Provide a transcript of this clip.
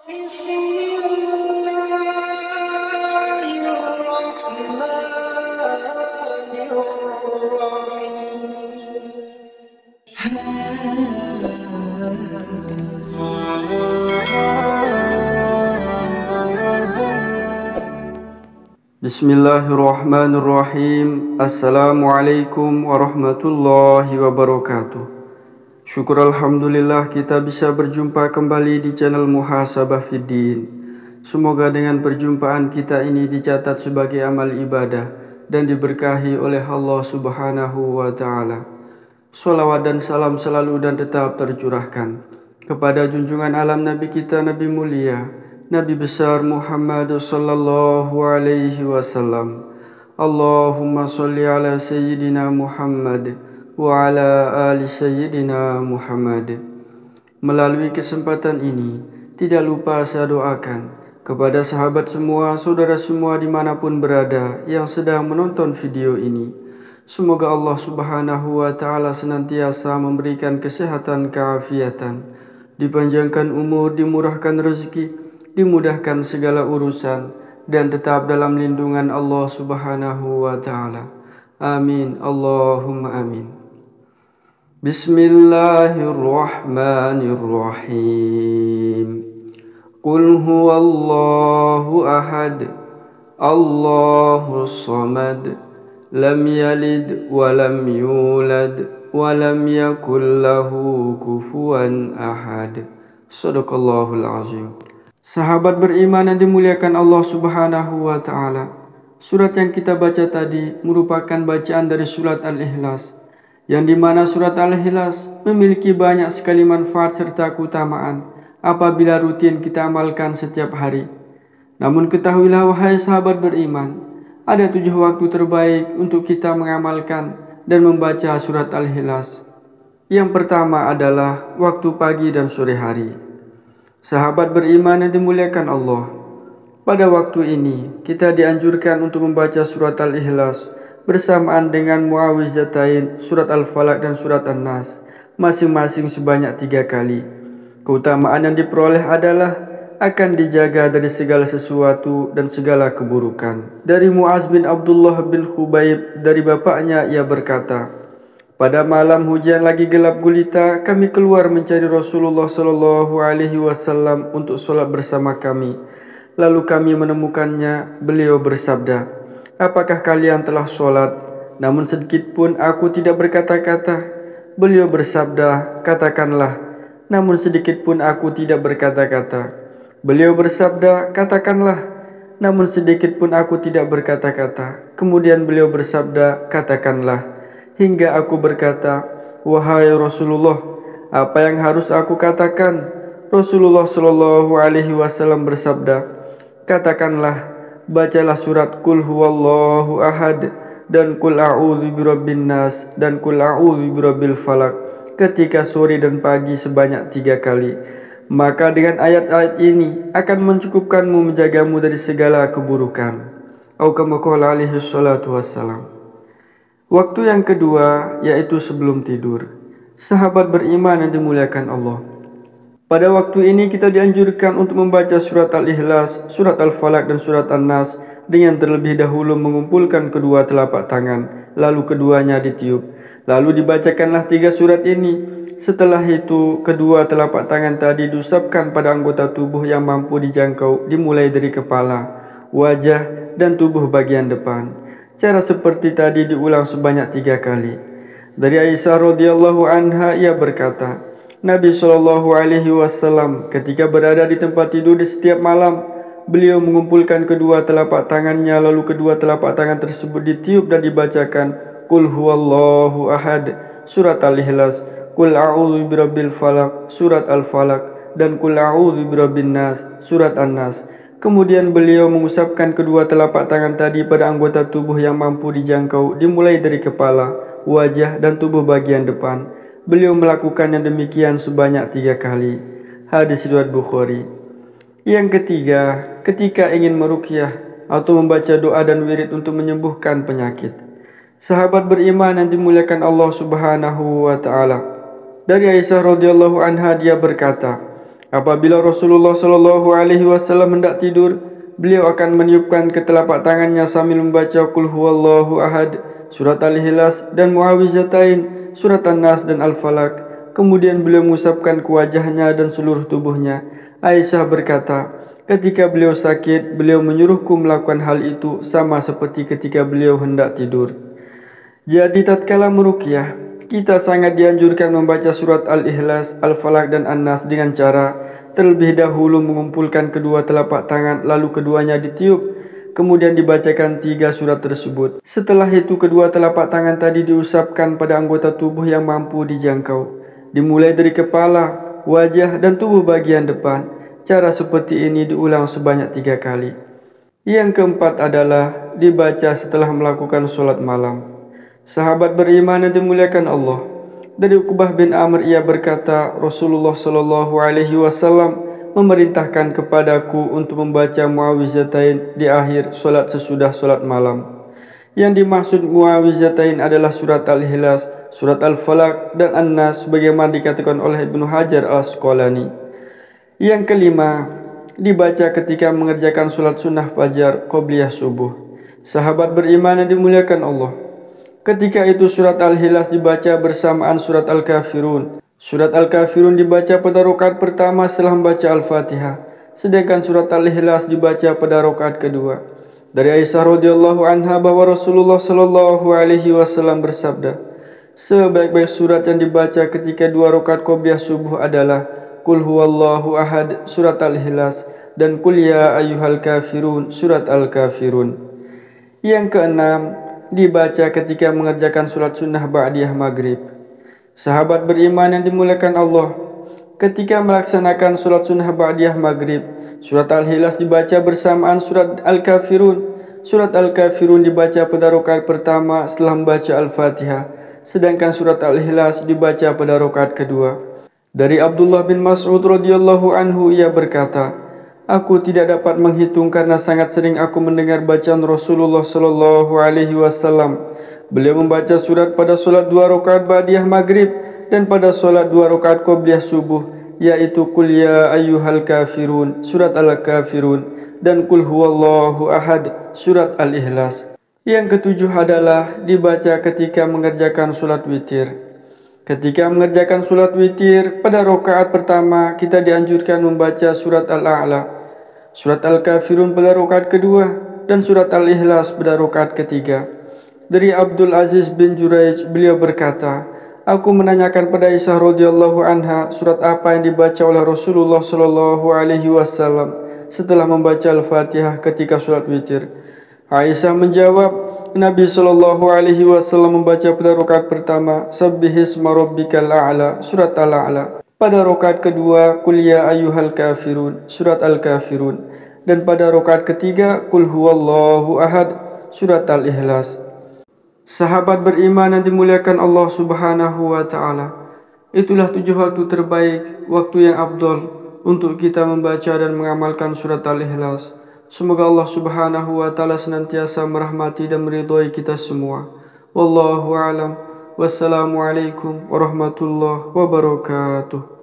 Bismillahirrahmanirrahim. Assalamualaikum warahmatullahi wabarakatuh. Syukur alhamdulillah kita bisa berjumpa kembali di channel Muhasabah Fiddin. Semoga dengan perjumpaan kita ini dicatat sebagai amal ibadah dan diberkahi oleh Allah Subhanahu wa ta'ala. Salawat dan salam selalu dan tetap tercurahkan kepada junjungan alam Nabi kita, Nabi mulia, Nabi besar Muhammad sallallahu alaihi wasallam. Allahumma salli ala Sayyidina Muhammad wa ala ali Sayyidina Muhammad. Melalui kesempatan ini, tidak lupa saya doakan kepada sahabat semua, saudara semua dimanapun berada yang sedang menonton video ini. Semoga Allah Subhanahu wa ta'ala senantiasa memberikan kesehatan, keafiatan, dipanjangkan umur, dimurahkan rezeki, dimudahkan segala urusan, dan tetap dalam lindungan Allah Subhanahu wa ta'ala. Amin. Allahumma amin. Bismillahirrahmanirrahim. Qul huwallahu ahad, Allahus samad, lam yalid wa lam yulad wa lam yakul lahu kufuwan ahad. Shadaqallahul azim. Sahabat beriman yang dimuliakan Allah Subhanahu wa ta'ala, surat yang kita baca tadi merupakan bacaan dari surat Al-Ikhlas, yang dimana surat Al-Ikhlas memiliki banyak sekali manfaat serta keutamaan apabila rutin kita amalkan setiap hari. Namun ketahuilah wahai sahabat beriman, ada 7 waktu terbaik untuk kita mengamalkan dan membaca surat Al-Ikhlas. Yang pertama adalah waktu pagi dan sore hari. Sahabat beriman yang dimuliakan Allah, pada waktu ini kita dianjurkan untuk membaca surat Al-Ikhlas bersamaan dengan Muawwizatain, surat Al-Falaq dan surat An-Nas, masing-masing sebanyak 3 kali. Keutamaan yang diperoleh adalah akan dijaga dari segala sesuatu dan segala keburukan. Dari Muaz bin Abdullah bin Khubayb, dari bapaknya, ia berkata, pada malam hujan lagi gelap gulita, kami keluar mencari Rasulullah sallallahu alaihi wasallam untuk sholat bersama kami. Lalu kami menemukannya, beliau bersabda, apakah kalian telah sholat? Namun sedikit pun aku tidak berkata-kata. Beliau bersabda, katakanlah. Namun sedikit pun aku tidak berkata-kata. Beliau bersabda, katakanlah. Namun sedikit pun aku tidak berkata-kata. Kemudian beliau bersabda, katakanlah. Hingga aku berkata, wahai Rasulullah, apa yang harus aku katakan? Rasulullah sallallahu alaihi wasallam bersabda, katakanlah, bacalah surat Qul huwallahu ahad dan Qul a'udzu birabbin nas dan Qul a'udzu birabbil falaq ketika sore dan pagi sebanyak 3 kali. Maka dengan ayat-ayat ini akan mencukupkanmu menjagamu dari segala keburukan. Atau kama qala alaihi salatu wassalam. Waktu yang kedua yaitu sebelum tidur. Sahabat beriman yang dimuliakan Allah, pada waktu ini kita dianjurkan untuk membaca surat Al-Ikhlas, surat Al-Falaq dan surat An-Nas dengan terlebih dahulu mengumpulkan kedua telapak tangan, lalu keduanya ditiup. Lalu dibacakanlah 3 surat ini. Setelah itu kedua telapak tangan tadi diusapkan pada anggota tubuh yang mampu dijangkau, dimulai dari kepala, wajah dan tubuh bagian depan. Cara seperti tadi diulang sebanyak 3 kali. Dari Aisyah radhiyallahu anha, ia berkata, Nabi sallallahu alaihi wasallam ketika berada di tempat tidur di setiap malam, beliau mengumpulkan kedua telapak tangannya, lalu kedua telapak tangan tersebut ditiup dan dibacakan Qul huwallahu ahad, surat Al-Ikhlas, Qul a'udzu birabbil falaq, surat Al-Falaq, dan Qul a'udzu birabbin nas, surat An-Nas. Kemudian beliau mengusapkan kedua telapak tangan tadi pada anggota tubuh yang mampu dijangkau, dimulai dari kepala, wajah dan tubuh bagian depan. Beliau melakukan yang demikian sebanyak 3 kali. Hadis riwayat Bukhari. Yang ketiga, ketika ingin meruqyah atau membaca doa dan wirid untuk menyembuhkan penyakit. Sahabat beriman yang dimuliakan Allah Subhanahu wa ta'ala, dari Aisyah radhiyallahu anha, dia berkata, Apabila Rasulullah Shallallahu Alaihi Wasallam hendak tidur, beliau akan meniupkan ke telapak tangannya sambil membaca Qul Huwallahu Ahad, surat Al-Ikhlas dan Muawwizatain, surat An-Nas dan Al-Falaq. Kemudian beliau mengusapkan ke wajahnya dan seluruh tubuhnya. Aisyah berkata, ketika beliau sakit, beliau menyuruhku melakukan hal itu sama seperti ketika beliau hendak tidur. Jadi tatkala meruqyah, kita sangat dianjurkan membaca surat Al-Ikhlas, Al-Falaq dan An-Nas dengan cara terlebih dahulu mengumpulkan kedua telapak tangan, lalu keduanya ditiup, kemudian dibacakan 3 surat tersebut. Setelah itu kedua telapak tangan tadi diusapkan pada anggota tubuh yang mampu dijangkau, dimulai dari kepala, wajah dan tubuh bagian depan. Cara seperti ini diulang sebanyak 3 kali. Yang keempat adalah dibaca setelah melakukan sholat malam. Sahabat beriman yang dimuliakan Allah, dari Uqbah bin Amr ia berkata, Rasulullah Shallallahu Alaihi Wasallam memerintahkan kepadaku untuk membaca Muawwizatain di akhir sholat sesudah sholat malam. Yang dimaksud Muawwizatain adalah surat Al-Ikhlas, surat Al-Falaq dan An-Nas sebagaimana dikatakan oleh Ibnu Hajar Al-Asqalani. Yang kelima, dibaca ketika mengerjakan sholat sunnah fajar qobliyah subuh. Sahabat beriman yang dimuliakan Allah, ketika itu surat Al-Ikhlas dibaca bersamaan surat Al-Kafirun. Surat Al-Kafirun dibaca pada rakaat pertama setelah membaca Al-Fatihah, sedangkan surat Al-Ikhlas dibaca pada rakaat kedua. Dari Aisyah radhiyallahu anha bahwa Rasulullah Shallallahu Alaihi Wasallam bersabda, sebaik-baik surat yang dibaca ketika 2 rakaat qobliyah subuh adalah Qul Huwallahu Ahad, surat Al-Ikhlas, dan Qul Ya Ayyuhal Kafirun, surat Al-Kafirun. Yang keenam, dibaca ketika mengerjakan sholat sunnah ba'diyah maghrib. Sahabat beriman yang dimuliakan Allah, ketika melaksanakan sholat sunnah ba'diyah maghrib, surat Al-Ikhlas dibaca bersamaan surat Al-Kafirun. Surat Al-Kafirun dibaca pada rakaat pertama setelah membaca Al-Fatihah, sedangkan surat Al-Ikhlas dibaca pada rakaat kedua. Dari Abdullah bin Mas'ud radhiyallahu anhu ia berkata, aku tidak dapat menghitung karena sangat sering aku mendengar bacaan Rasulullah Shallallahu Alaihi Wasallam. Beliau membaca surat pada solat 2 rakaat ba'diyah maghrib dan pada solat 2 rakaat qobliyah subuh, yaitu Qul Ya Ayyuhal Kafirun, surat Al-Kafirun, dan Qul Huwallahu Ahad, surat Al-Ikhlas. Yang ketujuh adalah dibaca ketika mengerjakan solat witir. Ketika mengerjakan solat witir, pada rakaat pertama kita dianjurkan membaca surat Al-A'la, surat Al-Kafirun pada rakaat kedua, dan surat Al-Ikhlas pada rakaat ketiga. Dari Abdul Aziz bin Juraij, beliau berkata, aku menanyakan pada Aisyah radhiyallahu anha surat apa yang dibaca oleh Rasulullah Shallallahu Alaihi Wasallam setelah membaca Al-Fatihah ketika solat witir. Aisyah menjawab, Nabi Shallallahu Alaihi Wasallam membaca pada rakaat pertama Sabbihisma Rabbikal A'la, surat Al-A'la. Pada rakaat kedua Qul Ya Ayyuhal Kafirun, surat Al-Kafirun, dan pada rakaat ketiga Qul Huwallahu Ahad, surat Al-Ikhlas. Sahabat beriman yang dimuliakan Allah Subhanahu wa taala, itulah 7 waktu terbaik, waktu yang afdal untuk kita membaca dan mengamalkan surat Al-Ikhlas. Semoga Allah Subhanahu wa taala senantiasa merahmati dan meridhai kita semua. Wallahu a'lam. Wassalamualaikum warahmatullahi wabarakatuh.